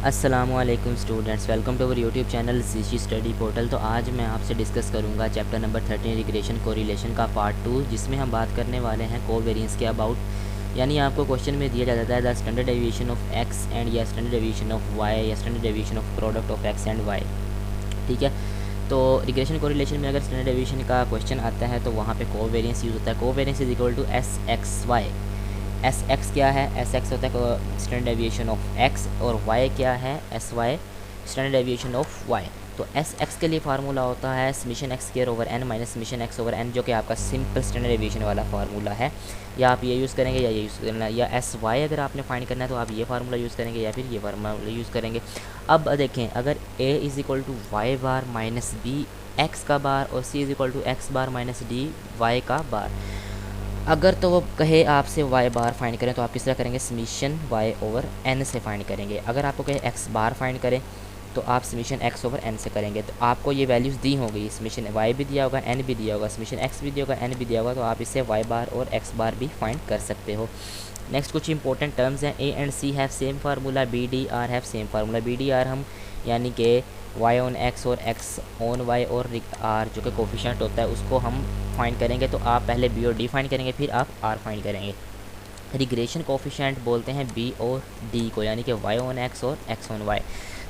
अस्सलामुअलैकुम students, welcome to our YouTube channel Zeeshi study portal. तो आज मैं आपसे डिस्कस करूंगा चैप्टर नंबर 13 रिग्रेशन कोरिलेशन का पार्ट 2, जिसमें हम बात करने वाले हैं कोवेरिएंस के अबाउट। यानी आपको क्वेश्चन में दिया जाता है the standard deviation of X and या स्टैंडर्ड डेविएशन ऑफ वाई या standard deviation of product of X and Y. ठीक है, तो रिग्रेशन कोरिलेशन में अगर स्टैंडर्ड डेविएशन का क्वेश्चन आता है तो वहाँ पे कोवेरिएंस यूज़ होता है। Covariance is equal to S X Y. S X क्या है? एस एक्स होता है स्टैंडर्ड डेविएशन ऑफ एक्स, और वाई क्या है? S Y standard deviation of Y. तो एस एक्स के लिए फार्मूला होता है summation X square over N minus summation X over N, जो कि आपका सिंपल स्टैंडर्ड डेविएशन वाला फार्मूला है। या आप ये यूज़ करेंगे या ये यूज़ करना, या एस वाई अगर आपने फाइंड करना है तो आप ये फार्मूला यूज़ करेंगे या फिर ये फार्मूला यूज़ करेंगे। अब देखें, अगर A is equal to Y bar minus B X का बार और C is equal to X bar minus D Y का बार, अगर तो वो कहे आपसे y बार फाइंड करें तो आप किस तरह करेंगे? समीशन y ओवर n से फाइंड करेंगे। अगर आपको कहे x बार फाइंड करें तो आप समीशन x ओवर n से करेंगे। तो आपको ये वैल्यूज़ दी होंगी, समीशन y भी दिया होगा, n भी दिया होगा, समीशन x भी दिया होगा, n भी दिया होगा, तो आप इससे y बार और x बार भी फाइंड कर सकते हो। नेक्स्ट कुछ इंपॉर्टेंट टर्म्स हैं। a and c have same formula, b d r have same formula. b d r हम यानी कि y ऑन x और x ऑन y और r जो कि कोफिशिएंट होता है उसको हम फाइंड करेंगे। तो आप पहले b और d फाइंड करेंगे, फिर आप r फाइंड करेंगे। रिग्रेशन कोफिशिएंट बोलते हैं b और d को, यानी कि y ऑन x और x ऑन y।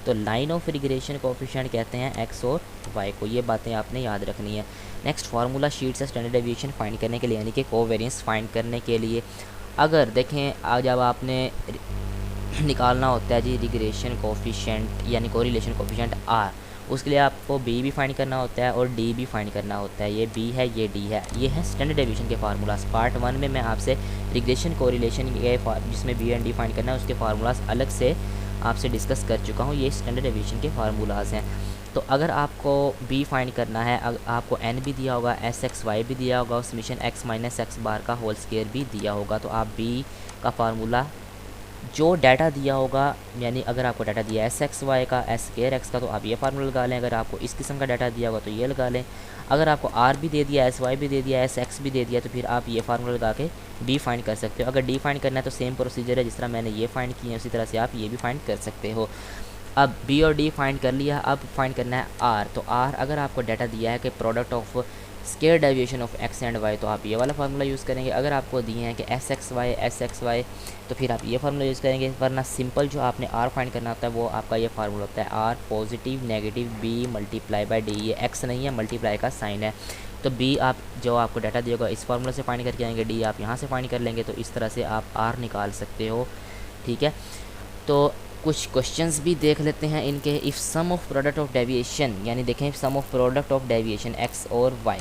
तो लाइन ऑफ रिग्रेशन कोफिशिएंट कहते हैं x और y को। ये बातें आपने याद रखनी है। नेक्स्ट फार्मूला शीट से स्टैंडर्ड डेविएशन फाइंड करने के लिए, यानी कि कोवेरिएंस फाइंड करने के लिए, अगर देखें आज जब आपने निकालना होता है जी रिग्रेशन कोफिशिएंट यानी कोरिलेशन कोफिशिएंट r, उसके लिए आपको b भी फाइंड करना होता है और d भी फाइंड करना होता है। ये b है, ये d है, ये है स्टैंडर्ड डेविएशन के फार्मूलाज। पार्ट 1 में मैं आपसे रिग्रेशन कोरिलेशन के जिसमें b एंड d फाइंड करना है उसके फार्मूलाज अलग से आपसे डिस्कस कर चुका हूँ। ये स्टैंडर्ड डेविएशन के फार्मूलाज हैं। तो अगर आपको b फाइंड करना है, आपको n भी दिया होगा, एस एक्स वाई भी दिया होगा और समीशन x माइनस एक्स बार का होल स्क्वायर भी दिया होगा, तो आप b का फार्मूला जो डाटा दिया होगा, यानी अगर आपको डाटा दिया है एस एक्स वाई का, एस स्क्वायर एक्स का, तो आप ये फार्मूला लगा लें। अगर आपको इस किस्म का डाटा दिया होगा तो ये लगा लें। अगर आपको आर भी दे दिया, एस वाई भी दे दिया, एस एक्स भी दे दिया, तो फिर आप ये फार्मूला लगा के डी फाइंड कर सकते हो। अगर डी फाइंड करना है तो सेम प्रोसीजर है, जिस तरह मैंने ये फाइंड किए हैं उसी तरह से आप ये भी फाइंड कर सकते हो। अब बी और डी फाइंड कर लिया, अब फाइंड करना है आर। तो आर अगर आपको डाटा दिया है कि product of square deviation of X and Y, तो आप ये वाला फार्मूला यूज़ करेंगे। अगर आपको दिए हैं कि एस एक्स वाई, तो फिर आप ये फार्मूला यूज़ करेंगे। वरना सिंपल जो आपने आर फाइंड करना होता है वो आपका ये फार्मूला होता है R positive negative B multiply by D. ये एक्स नहीं है, मल्टीप्लाई का साइन है। तो बी आप जो आपको डाटा दिया होगा इस फार्मूला से फाइंड करके आएंगे, डी आप यहाँ से फाइंड कर लेंगे। तो इस तरह से आप आर निकाल सकते हो। ठीक है, तो कुछ क्वेश्चंस भी देख लेते हैं इनके। If sum of product of deviation, यानी देखें sum of product of deviation X और वाई,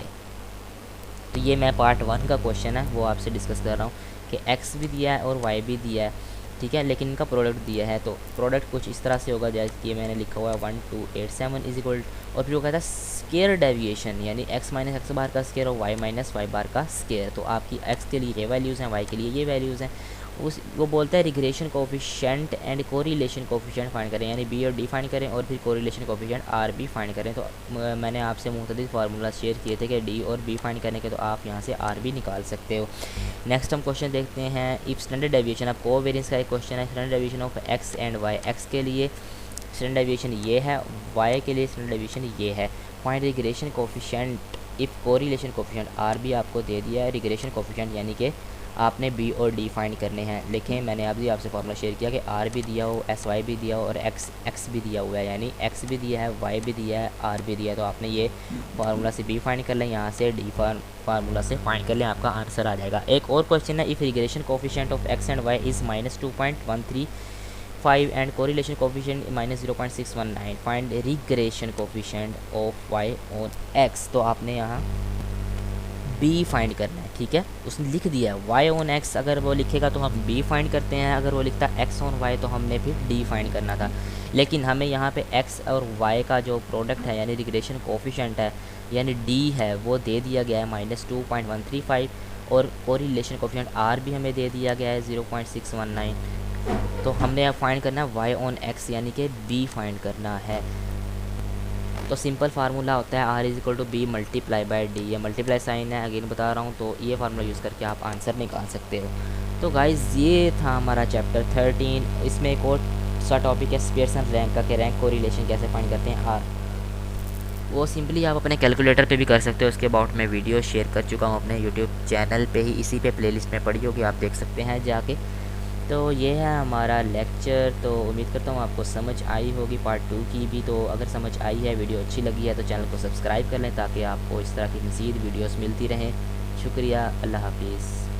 तो ये मैं पार्ट 1 का क्वेश्चन है वो आपसे डिस्कस कर रहा हूँ कि एक्स भी दिया है और वाई भी दिया है। ठीक है, लेकिन इनका प्रोडक्ट दिया है। तो प्रोडक्ट कुछ इस तरह से होगा जैसे कि मैंने लिखा हुआ है 1287 इज इक्वल, और फिर वो कहता है स्केयर डेविएशन, यानी एक्स माइनस एक्स बार का स्केयर और वाई माइनस वाई बार का स्केयर। तो आपकी एक्स के लिए ये वैल्यूज़ हैं, वाई के लिए ये वैल्यूज़ हैं। वो बोलता है regression coefficient and correlation coefficient find करें, यानी बी और डी फाइंड करें और फिर कोरिलेशन कोफिशिएंट आर भी फाइंड करें। तो मैंने आपसे मुख्तलिफ फार्मूला शेयर किए थे कि डी और बी फाइंड करने के, तो आप यहाँ से आर भी निकाल सकते हो। नेक्स्ट हम क्वेश्चन देखते हैं। इफ स्टैंडर्ड डेविएशन, अब कोवेरिएंस का एक क्वेश्चन है। Standard deviation of X and Y, X के लिए स्टैंडर्ड डेविएशन ये है, वाई के लिए स्टैंडर्ड डेविएशन ये है। Find regression coefficient if correlation coefficient R भी आपको दे दिया है। रिग्रेशन कोफिशिएंट यानी कि आपने बी और डी फाइंड करने हैं। लिखें, मैंने अभी आपसे फार्मूला शेयर किया कि आर भी दिया हो, एस वाई भी दिया हो और एक्स भी दिया हुआ है, यानी एक्स भी दिया है, वाई भी दिया है, आर भी दिया है। तो आपने ये फार्मूला से बी फाइंड कर लें, यहाँ से डी फार्मूला से फाइंड कर लें, आपका आंसर आ जाएगा। एक और क्वेश्चन है। If regression coefficient of X and Y is minus 2.135 and correlation coefficient minus 0.619, find regression coefficient of Y on X. तो आपने यहाँ बी फाइंड करना है। ठीक है, उसने लिख दिया है वाई ऑन एक्स, अगर वो लिखेगा तो हम बी फाइंड करते हैं, अगर वो लिखता है एक्स ऑन वाई तो हमने फिर डी फाइंड करना था। लेकिन हमें यहाँ पे एक्स और वाई का जो प्रोडक्ट है यानी रिग्रेशन कोफिशिएंट है यानी डी है वो दे दिया गया है माइनस 2.135, और कोरिलेशन कोफिशिएंट आर भी हमें दे दिया गया है 0.619। तो हमने अब फाइंड करना है वाई ऑन एक्स, यानी कि बी फाइंड करना है। तो सिंपल फार्मूला होता है R is equal to B multiply by D. ये मल्टीप्लाई साइन है, अगेन बता रहा हूँ। तो ये फार्मूला यूज़ करके आप आंसर निकाल सकते हो। तो गाइज़ ये था हमारा चैप्टर 13। इसमें एक और दूसरा टॉपिक है स्पियर्सन रैंक का, कि रैंक कोरिलेशन कैसे फाइंड करते हैं। वो सिंपली आप अपने कैलकुलेटर पे भी कर सकते हो। उसके अबाउट मैं वीडियो शेयर कर चुका हूँ अपने यूट्यूब चैनल पे ही, इसी पे प्लेलिस्ट में पड़ी होगी, आप देख सकते हैं जाके। तो ये है हमारा लेक्चर। तो उम्मीद करता हूँ आपको समझ आई होगी पार्ट 2 की भी। तो अगर समझ आई है, वीडियो अच्छी लगी है, तो चैनल को सब्सक्राइब कर लें ताकि आपको इस तरह की मज़ीद वीडियोस मिलती रहें। शुक्रिया, अल्लाह हाफिज़।